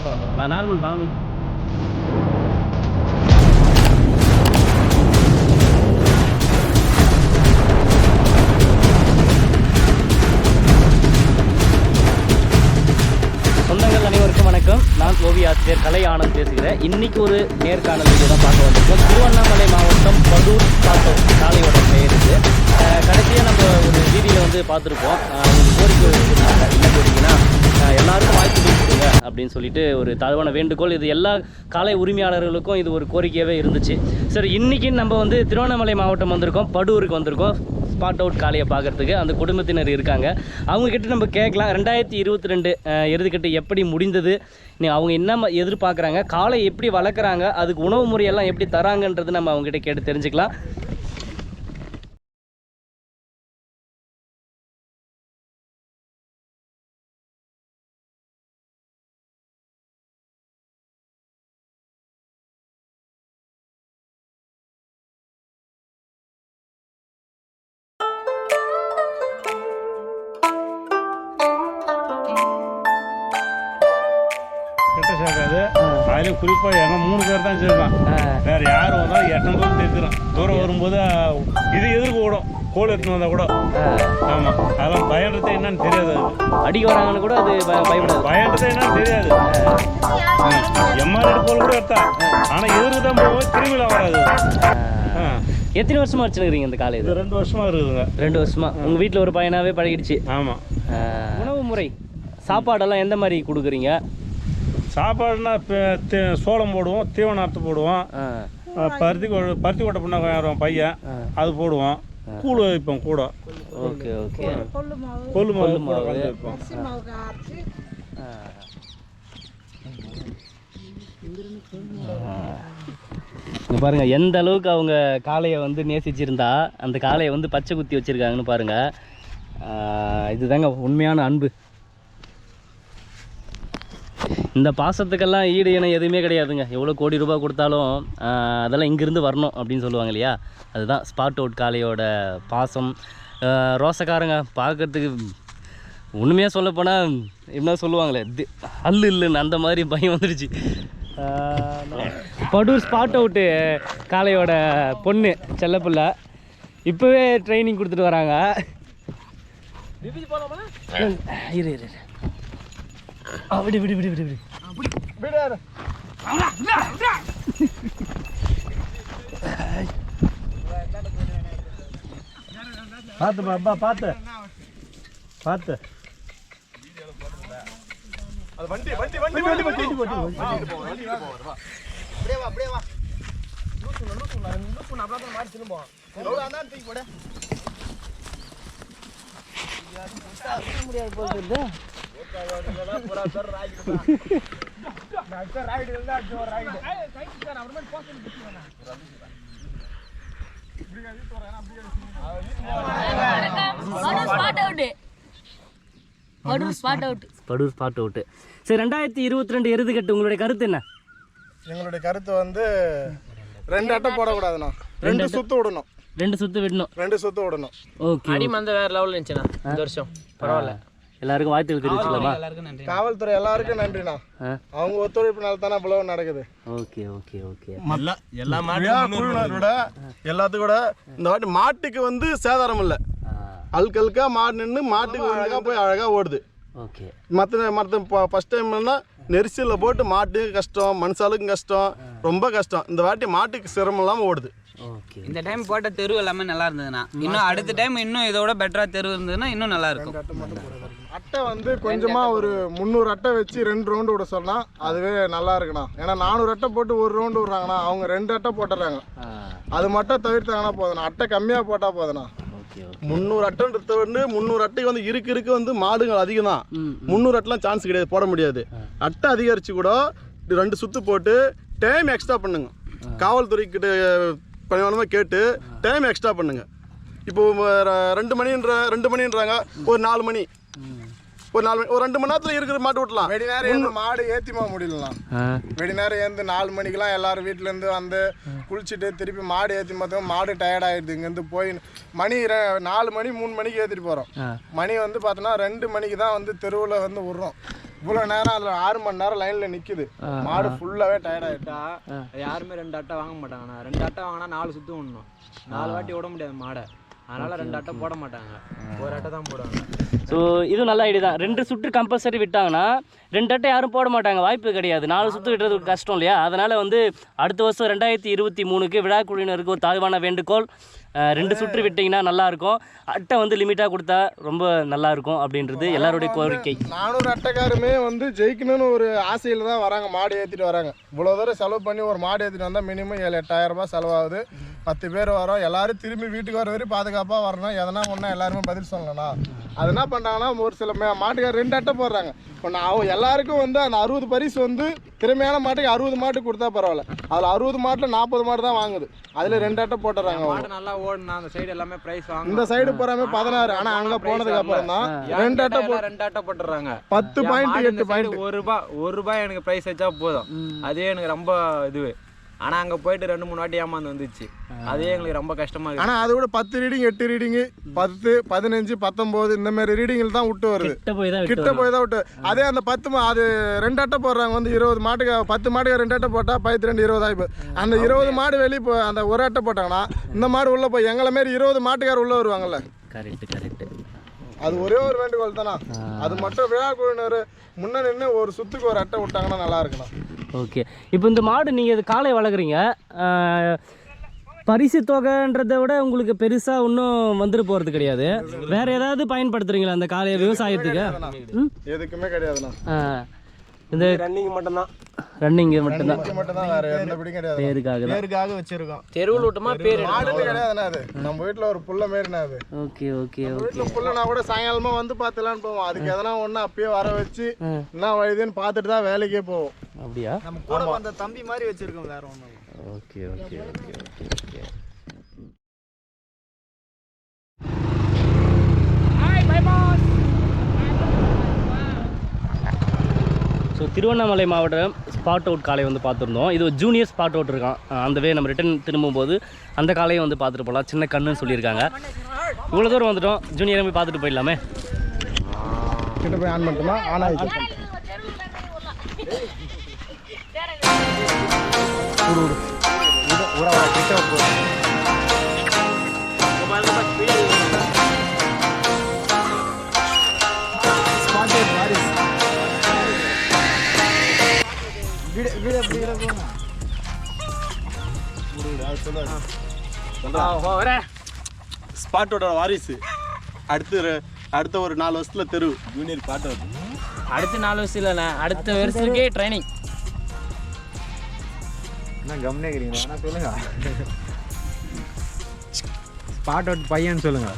Normal வாங்க. சொந்தங்கள் அனைவருக்கும் வணக்கம். நான் ஓவிய ஆசிரியர் கலை ஆனந்த் பேசுகிறேன். இன்றைக்கி ஒரு நேர்காணல் வீடியோ தான் பார்க்க வந்திருக்கோம். திருவண்ணாமலை மாவட்டம் படூர் சாலையோட பெயர் இது. கடைசியாக நம்ம ஒரு வீடியோவில் வந்து பார்த்துருப்போம். கோரிக்கை வச்சுருந்தாங்க, என்ன கோரிக்கைன்னா எல்லாருக்கும் வாய்ப்பு கொடுங்க அப்படின்னு சொல்லிட்டு ஒரு தாழ்வான வேண்டுகோள். இது எல்லா காலை உரிமையாளர்களுக்கும் இது ஒரு கோரிக்கையாகவே இருந்துச்சு. சரி, இன்றைக்கி நம்ம வந்து திருவண்ணாமலை மாவட்டம் வந்திருக்கோம், படூருக்கு வந்திருக்கோம். ஸ்பாட் அவுட் காளையை பார்க்குறதுக்கு அந்த குடும்பத்தினர் இருக்காங்க. அவங்கக்கிட்ட நம்ம கேட்கலாம், 2022 எருதுக்கட்டு எப்படி முடிந்தது, அவங்க என்ன எதிர்பார்க்குறாங்க, காளை எப்படி வளர்க்குறாங்க, அதுக்கு உணவு முறையெல்லாம் எப்படி தராங்கன்றது நம்ம அவங்ககிட்ட கேட்டு தெரிஞ்சுக்கலாம். சேர்க்காது. அதுலேயும் குறிப்பாக எங்கள் 3 பேர் தான் சேர்ப்பான். வேறு யார் வந்தாலும் 800 சேர்த்துக்கிறோம். தூரம் வரும்போது இது எதிர்க்கு ஓடும், கோல் எடுத்துன்னு வந்தால் கூட. ஆமாம், அதெல்லாம் பயன்றது என்னன்னு தெரியாது. அடிக்க வராங்கன்னு கூட அது பயப்படாது. பயன்றது என்னன்னு தெரியாது. எம்ஆர்எட் கோல் கூட எடுத்தா, ஆனால் எதிர்க்கு தான் போகும், திரும்பிலாம் வராது. எத்தனை வருஷமா வச்சுருக்கிறீங்க இந்த காலை? இது 2 வருஷமா இருக்குதுங்க. 2 வருஷமா உங்கள் வீட்டில் ஒரு பையனாகவே பழகிடுச்சு. ஆமாம். உணவு முறை சாப்பாடெல்லாம் எந்த மாதிரி கொடுக்குறீங்க? சாப்பாடுனா சோளம் போடுவோம், தீவனம் அறுத்து போடுவோம், பருத்தி கொட்டை பண்ண பையன் அது போடுவோம், கூழ் வைப்போம் கூட. Okay okay. கொள்ளு மாவு வைப்போம். இங்கே பாருங்கள், எந்த அளவுக்கு அவங்க காளையை வந்து நேசிச்சிருந்தா அந்த காளையை வந்து பச்சை குத்தி வச்சுருக்காங்கன்னு பாருங்கள். இதுதாங்க உண்மையான அன்பு. இந்த பாசத்துக்கெல்லாம் ஈடு இணை எதுவுமே கிடையாதுங்க. எவ்வளோ கோடி ரூபாய் கொடுத்தாலும் அதெல்லாம் இங்கேருந்து வரணும் அப்படின்னு சொல்லுவாங்க இல்லையா, அதுதான் ஸ்பாட் அவுட் காளையோட பாசம். ரோசக்காரங்க பார்க்குறதுக்கு உண்மையாக சொல்லப்போனால் என்ன சொல்லுவாங்களே, அல்லு இல்லைன்னு அந்த மாதிரி பயம் வந்துடுச்சு. படூர் ஸ்பாட் அவுட்டு காளையோட பொண்ணு செல்லப்பிள்ளை இப்போவே ட்ரைனிங் கொடுத்துட்டு வராங்க. இரு இரு விடு விடு விடு விடு விடு பார்த்து பாப்பா, பார்த்து பார்த்து. வண்டி வண்டி வண்டி வண்டி வண்டி படூர் ஸ்பாட் அவுட்டு. சரி, 2022 எருதுக்கட்டு உங்களுடைய கருத்து என்ன? எங்களுடைய கருத்து வந்து 2 அட்டை போடக்கூடாதுண்ணா, 2 சுத்து விடணும். 2 சுத்து விடணும். 2 சுத்து விடணும். ஓகே. அடிமந்த வேற லெவலில் இருந்துச்சுண்ணா இந்த வருஷம். பரவாயில்ல. எல்லாருக்கும் வாழ்த்துக்கள் தெரிவிச்சுக்கலாமா? காவல்துறை எல்லாருக்கும் நன்றிண்ணா. அவங்க ஒத்துழைப்புனால தானே இவ்வளவு நடக்குது. Okay okay okay. எல்லா குழுவினரோட எல்லாத்துக்கும் கூட இந்த வாட்டி மாட்டுக்கு வந்து சேதாரம் இல்லை. அல்கல்கா மாடு நின்று மாட்டுக்கு அழகா போய் அழகா ஓடுது. ஓகே. மற்ற ஃபர்ஸ்ட் டைம்னா நெரிசலில் போட்டு மாட்டுக்கு கஷ்டம், மனுஷாளுக்கும் கஷ்டம், ரொம்ப கஷ்டம். இந்த வாட்டி மாட்டுக்கு சிரமம் இல்லாமல் ஓடுது. ஓகே. இந்த டைம் போட்ட தெரு எல்லாமே நல்லா இருந்ததுண்ணா. இன்னும் அடுத்த டைம் இன்னும் இதோட பெட்டரா தெரு இருந்ததுன்னா இன்னும் நல்லா இருக்கும். அட்டை வந்து கொஞ்சமா ஒரு 300 அட்டை வச்சு 2 ரவுண்டு விட சொன்னா அதுவே நல்லா இருக்குண்ணா. ஏன்னா 400 அட்டை போட்டு 1 ரவுண்டு விடுறாங்கண்ணா, அவங்க 2 அட்டை போட்டுறாங்க. அது மட்டும் தவிர்த்தாங்கன்னா போதுண்ணா, அட்டை கம்மியாக போட்டால் போதுண்ணா. 300 அட்டைன்றது வந்து 300 அட்டைக்கு வந்து இருக்கு வந்து மாடுகள் அதிகம் தான். 300 அட்டைலாம் சான்ஸ் கிடையாது, போட முடியாது. அட்டை அதிகரித்து கூட 2 சுற்று போட்டு டைம் எக்ஸ்ட்ரா பண்ணுங்க. காவல்துறைக்கிட்ட பணிவானமாக கேட்டு டைம் எக்ஸ்ட்ரா பண்ணுங்க. இப்போ 2 மணின்றாங்க, ஒரு 4 மணி, ஒரு 4 மணி, ஒரு 2 மணி நேரத்தில் இருக்கிற மாட்டு விட்டலாம். வெடி நேரம் மாடு ஏற்றிமா முடியலாம். வெடி நேரம் ஏந்து 4 மணிக்கெல்லாம் எல்லாரும் வீட்டிலேருந்து வந்து குளிச்சுட்டு திருப்பி மாடு ஏற்றி பார்த்தோம். மாடு டயர்டாகிடுது. இங்கேருந்து போய் மணி 4 மணி 3 மணிக்கு ஏற்றிட்டு போகிறோம். மணி வந்து பார்த்தோன்னா 2 மணிக்கு தான் வந்து தெருவில் வந்து விட்றோம். இவ்வளோ நேரம் அதில் 6 மணி நேரம் லைனில் நிற்குது. மாடு ஃபுல்லாகவே டயர்டாகிட்டா. யாருமே 2 அட்டை வாங்க மாட்டாங்கண்ணா. 2 அட்டை வாங்கினா 4 சுற்று விடணும். 4 வாட்டி விட முடியாது மாடை. அதனால் 2 அட்டை போட மாட்டாங்க, 1 அட்டை தான் போடுவாங்க. ஸோ இது நல்ல ஐடியா தான். 2 சுற்று கம்பல்சரி விட்டாங்கன்னா 2 அட்டை யாரும் போட மாட்டாங்க, வாய்ப்பு கிடையாது. 4 சுற்று விடுறது கஷ்டம் இல்லையா? அதனால் வந்து அடுத்த வருஷம் 2023க்கு விழா குழுவினருக்கு ஒரு தாழ்வான வேண்டுகோள், 2 சுற்று விட்டிங்கன்னா நல்லாயிருக்கும். அட்டை வந்து லிமிட்டாக கொடுத்தா ரொம்ப நல்லாயிருக்கும் அப்படின்றது எல்லாருடைய கோரிக்கை. 400 அட்டைக்காருமே வந்து ஜெயிக்கணும்னு ஒரு ஆசையில் தான் வராங்க, மாடு ஏற்றிட்டு வராங்க. இவ்வளோ தூரம் செலவு பண்ணி ஒரு மாடு ஏற்றிட்டு வந்தால் மினிமம் 7-8,000 ரூபாய் செலவாகுது. 10 பேர் வரோம், எல்லோரும் திரும்பி வீட்டுக்கு வர வரையும் பாதுகாப்பாக வரணும். எதனா ஒன்றா எல்லாருமே பதில் சொல்லணும்னா அது என்ன பண்ணுறாங்கன்னா, ஒரு சில மாட்டுக்கார் 2 அட்டை போடுறாங்க. இப்போ நான் எல்லாருக்கும் வந்து அந்த 60 பரிசு வந்து திறமையான மாட்டுக்கு 60 மாட்டு கொடுத்தா பரவாயில்ல. அதில் 60 மாட்டில் 40 மாடு தான் வாங்குது. அதில் 2 அட்டை போட்டுறாங்க. மாடு நல்லா ஓடுனா அந்த சைடு எல்லாமே பிரைஸ் வாங்க. இந்த சைடு போறாமே 16. ஆனால் அங்கே போனதுக்கு அப்புறம் தான் 2 அட்டை 2 அட்டை போட்டுறாங்க. 10 பாயிண்ட் 8 பாயிண்ட். 1 ரூபாய் எனக்கு பிரைஸ் வச்சா போதும், அதே எனக்கு ரொம்ப இதுவே. ஆனால் அங்கே போயிட்டு 2-3 வாட்டி ஏமாந்து வந்துச்சு, அதே எங்களுக்கு ரொம்ப கஷ்டமா இருக்கு. ஆனால் அதை விட 10 ரீடிங் 8 ரீடிங்கு 10 15 19 இந்த மாதிரி ரீடிங்கில் தான் விட்டு வருது. கிட்ட போய் தான் விட்டு. அதே அந்த 10 அது 2 அட்டை போடுறாங்க வந்து 20 மாட்டுக்கு 10 மாட்டுக்கு 2 அட்டை போட்டால் 12 20 ஆயிப்பு. அந்த 20 மாடு வெளியே போய் அந்த 1 அட்டை போட்டாங்கன்னா இந்த மாடு உள்ளே போய் எங்களை மாரி 20 மாட்டுக்கார் உள்ளே வருவாங்கல்ல. கரெக்ட். அது ஒரே ஒரு வேண்டுகோள் தானா. அது மட்டும் விழா குழுவினர் முன்ன நின்று ஒரு சுத்துக்கு 1 அட்டை விட்டாங்கன்னா நல்லா இருக்கணும். ஓகே, இப்போ இந்த மாடு நீங்கள் இது காலை வளர்க்குறீங்க, பரிசு தொகைன்றதை விட உங்களுக்கு பெருசாக ஒன்றும் வந்துட்டு போகிறது கிடையாது. வேறு ஏதாவது பயன்படுத்துகிறீங்களா அந்த காலையை விவசாயத்துக்கு? எதுக்குமே கிடையாதுண்ணா. இந்த ரன்னிங் மட்டும்தான். வேற எந்த பிடிக்கும் கிடையாது. பேருக்காக வச்சிருக்கோம். தெருவில் விட்டோமா பேர் மாடு கிடையாதுண்ணா. அது நம்ம வீட்டில் ஒரு புள்ள மாரிண்ணா. அது ஓகே. வீட்டில் புள்ளனா கூட சாயங்காலமா வந்து பார்த்துலான்னு போவோம். அதுக்கு எதனா ஒன்று அப்பயே வர வச்சு என்ன வயதுன்னு பார்த்துட்டு தான் வேலைக்கே போவோம். அப்படியா? நம்ம கூட அந்த தம்பி மாதிரி வச்சிருக்கோம், வேற ஒன்றும். ஓகே. ஸோ திருவண்ணாமலை மாவட்டம் ஸ்பாட் அவுட் காலை வந்து பார்த்துருந்தோம். இது ஒரு ஜூனியர் ஸ்பாட் அவுட் இருக்கான். அந்த வே நம்ம ரிட்டன் திரும்பும்போது அந்த காலையை வந்து பார்த்துட்டு போகலாம். சின்ன கண்ணுன்னு சொல்லியிருக்காங்க. இவ்வளோ தூரம் வந்துட்டோம், ஜூனியரை போய் பார்த்துட்டு போயிடலாமே. கிட்ட போய் ஆன் பண்ணிட்டோமா? ஆன் ஆகிடுச்சு. ஸ்பாட்டோட வாரிசு அடுத்த ஒரு 4 வருஷத்துல தெரு ஜூனியர் ஸ்பாட் அவுட். அடுத்த 4 வருஷம் இல்லைண்ணா, அடுத்த வருஷத்துக்கே ட்ரைனிங். என்ன கவனிக்கிறீங்களா? சொல்லுங்க. ஸ்பாட் அவுட் பையன் சொல்லுங்க.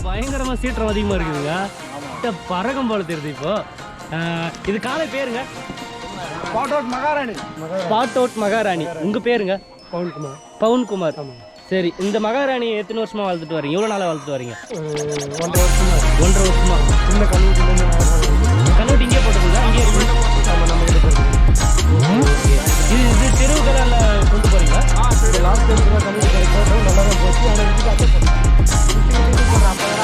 பயங்கரமாக சீற்றம் அதிகமாக இருக்குதுங்க. பறகம் போல தெரியுது. இப்போ இது காலை பேருங்க ஸ்பாட் அவுட் மகாராணி. உங்கள் பேருங்க? பவுன்குமார். சரி, இந்த மகாராணி எத்தனை வருஷமாக வளர்த்துட்டு வரீங்க? எவ்வளோ நாளாக வளர்த்துட்டு வரீங்க? 1.5 வருஷமா. இந்த கண்ணுட்டி இங்கே போட்டுருங்க. இங்கே இது தெருவுக்கெல்லாம் கொண்டு போகிறீங்களா? லாஸ்ட் நல்லா தான் போச்சு.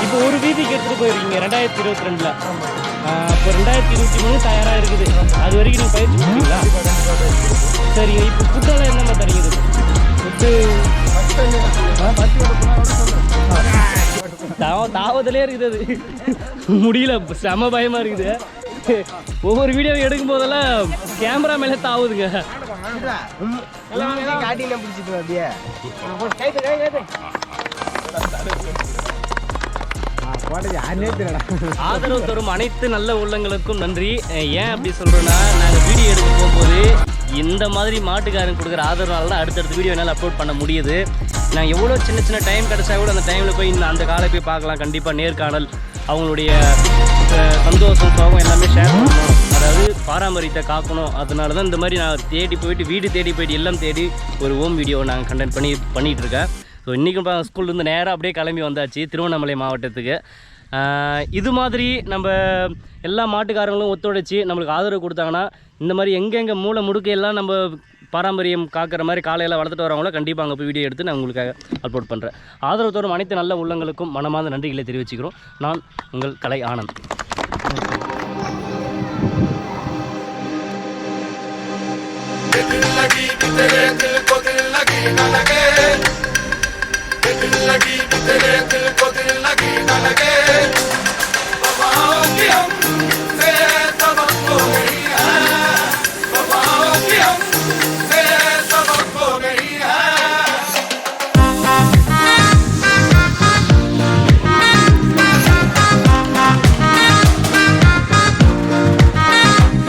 இப்போ ஒரு வீதிக்கு எடுத்துகிட்டு போயிருக்கீங்க 2022. இப்போ 2023 தயாராக இருக்குது. அது வரைக்கும் நீங்கள் பயிற்சி கொடுப்பீங்களா? சரிங்க. இப்போ ஃபுட்டெல்லாம் என்ன மாதிரி தரீங்க? தாவத்திலே இருக்குது. அது முடியல, செம பயமாக இருக்குது. ஒவ்வொரு வீடியோ எடுக்கும் போதெல்லாம் கேமரா மேலே தாவுதுங்க. ஆதரவு தரும் அனைத்து நல்ல உள்ளங்களுக்கும் நன்றி. ஏன் அப்படி சொல்கிறேன்னா, நாங்கள் வீடியோ எடுக்க போகும்போது இந்த மாதிரி மாட்டுக்காரங்க கொடுக்குற ஆதரவுனால தான் அடுத்தடுத்த வீடியோ என்னால் அப்லோட் பண்ண முடியுது. நான் எவ்வளோ சின்ன டைம் கிடச்சா கூட அந்த டைமில் போய் அந்த காலை போய் பார்க்கலாம். கண்டிப்பாக நேர்காணல், அவங்களுடைய சந்தோஷம், சோகம் எல்லாமே ஷேர் பண்ணணும். அதாவது பாரம்பரியத்தை காக்கணும். அதனால தான் இந்த மாதிரி நான் தேடி போயிட்டு வீடு தேடி போயிட்டு எல்லாம் தேடி ஒரு ஹோம் வீடியோவை நாங்கள் கண்டென்ட் பண்ணிகிட்டு இருக்கேன். ஸோ இன்றைக்கும் ஸ்கூல்லேருந்து நேராக அப்படியே கிளம்பி வந்தாச்சு திருவண்ணாமலை மாவட்டத்துக்கு. இது மாதிரி நம்ம எல்லா மாட்டுக்காரங்களும் ஒத்துழைச்சி நம்மளுக்கு ஆதரவு கொடுத்தாங்கன்னா இந்த மாதிரி எங்கெங்கே மூளை முடுக்கையெல்லாம் நம்ம பாரம்பரியம் காக்கிற மாதிரி காலையில் வளர்த்துட்டு வரவங்கள கண்டிப்பாக அங்கே போய் வீடியோ எடுத்து நான் உங்களுக்காக அப்லோட் பண்ணுறேன். ஆதரவு தரும் அனைத்து நல்ல உள்ளங்களுக்கும் மனமார்ந்த நன்றிகளை தெரிவிச்சுக்கிறோம். நான் உங்கள் கலை ஆனந்த். दिल लगी तेरे दिल